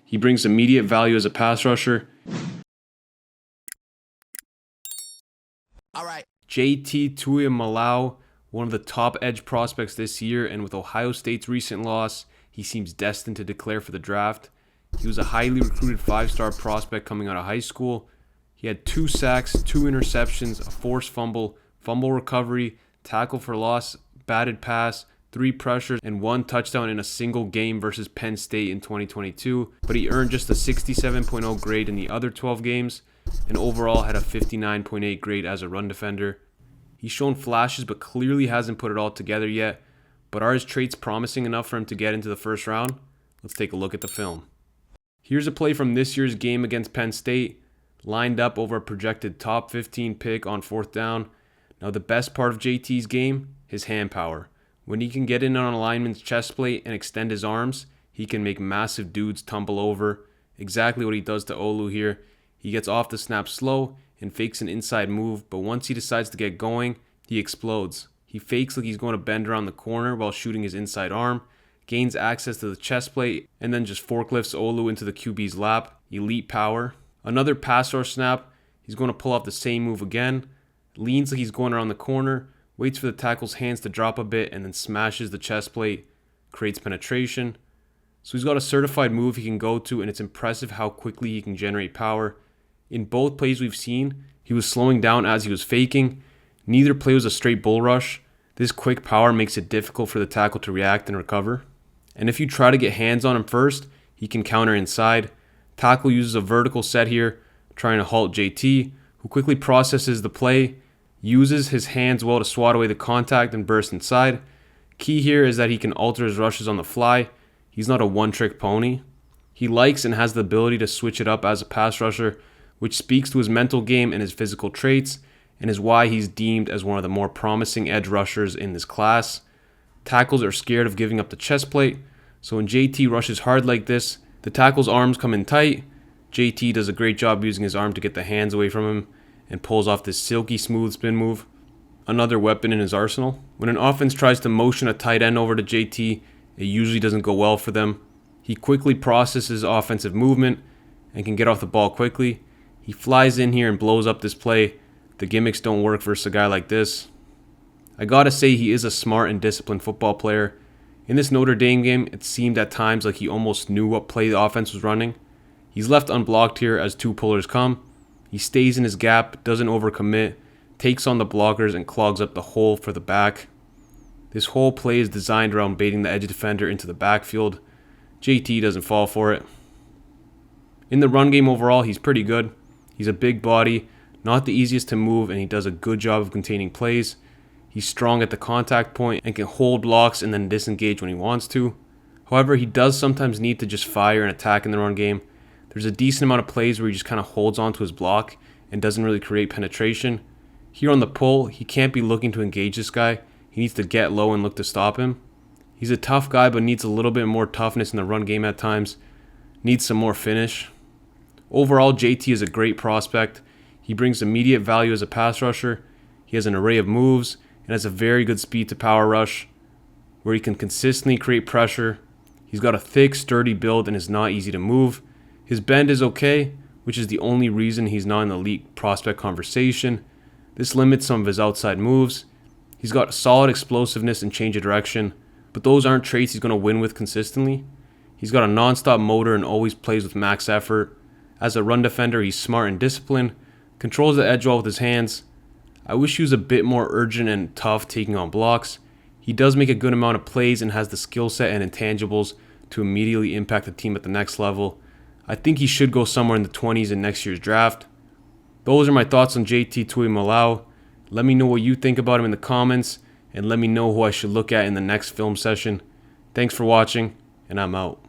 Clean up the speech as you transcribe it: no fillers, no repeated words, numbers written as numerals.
He brings immediate value as a pass rusher. JT Tuimoloau, one of the top edge prospects this year, and with Ohio State's recent loss, he seems destined to declare for the draft. He was a highly recruited 5-star prospect coming out of high school. He had 2 sacks, 2 interceptions, a forced fumble, fumble recovery, tackle for loss, batted pass, 3 pressures, and 1 touchdown in a single game versus Penn State in 2022. But he earned just a 67.0 grade in the other 12 games, and overall had a 59.8 grade as a run defender. He's shown flashes but clearly hasn't put it all together yet. But are his traits promising enough for him to get into the first round? Let's take a look at the film. Here's a play from this year's game against Penn State, lined up over a projected top 15 pick on 4th down. Now the best part of JT's game, his hand power. When he can get in on a lineman's chest plate and extend his arms, he can make massive dudes tumble over. Exactly what he does to Olu here. He gets off the snap slow and fakes an inside move, but once he decides to get going, he explodes. He fakes like he's going to bend around the corner while shooting his inside arm, gains access to the chest plate, and then just forklifts Olu into the QB's lap. Elite power. Another pass rush snap, he's going to pull off the same move again, leans like he's going around the corner, waits for the tackle's hands to drop a bit, and then smashes the chest plate, creates penetration. So he's got a certified move he can go to, and it's impressive how quickly he can generate power. In both plays we've seen, he was slowing down as he was faking. Neither play was a straight bull rush. This quick power makes it difficult for the tackle to react and recover. And if you try to get hands on him first, he can counter inside. Tackle uses a vertical set here, trying to halt JT, who quickly processes the play, uses his hands well to swat away the contact and burst inside. Key here is that he can alter his rushes on the fly. He's not a one-trick pony. He likes and has the ability to switch it up as a pass rusher, which speaks to his mental game and his physical traits, and is why he's deemed as one of the more promising edge rushers in this class. Tackles are scared of giving up the chest plate, so when JT rushes hard like this, the tackle's arms come in tight. JT does a great job using his arm to get the hands away from him and pulls off this silky smooth spin move. Another weapon in his arsenal. When an offense tries to motion a tight end over to JT, it usually doesn't go well for them. He quickly processes offensive movement and can get off the ball quickly. He flies in here and blows up this play. The gimmicks don't work versus a guy like this. I gotta say he is a smart and disciplined football player. In this Notre Dame game, it seemed at times like he almost knew what play the offense was running. He's left unblocked here as 2 pullers come. He stays in his gap, doesn't overcommit, takes on the blockers, and clogs up the hole for the back. This whole play is designed around baiting the edge defender into the backfield. JT doesn't fall for it. In the run game overall, he's pretty good. He's a big body, not the easiest to move, and he does a good job of containing plays. He's strong at the contact point and can hold blocks and then disengage when he wants to. However, he does sometimes need to just fire and attack in the run game. There's a decent amount of plays where he just kind of holds onto his block and doesn't really create penetration. Here on the pull, he can't be looking to engage this guy. He needs to get low and look to stop him. He's a tough guy but needs a little bit more toughness in the run game at times. Needs some more finish. Overall, JT is a great prospect. He brings immediate value as a pass rusher. He has an array of moves and has a very good speed to power rush where he can consistently create pressure. He's got a thick, sturdy build and is not easy to move. His bend is okay, which is the only reason he's not in the elite prospect conversation. This limits some of his outside moves. He's got solid explosiveness and change of direction, but those aren't traits he's going to win with consistently. He's got a non-stop motor and always plays with max effort. As a run defender, he's smart and disciplined, controls the edge well with his hands. I wish he was a bit more urgent and tough taking on blocks. He does make a good amount of plays and has the skill set and intangibles to immediately impact the team at the next level. I think he should go somewhere in the 20s in next year's draft. Those are my thoughts on JT Tuimoloau. Let me know what you think about him in the comments, and let me know who I should look at in the next film session. Thanks for watching, and I'm out.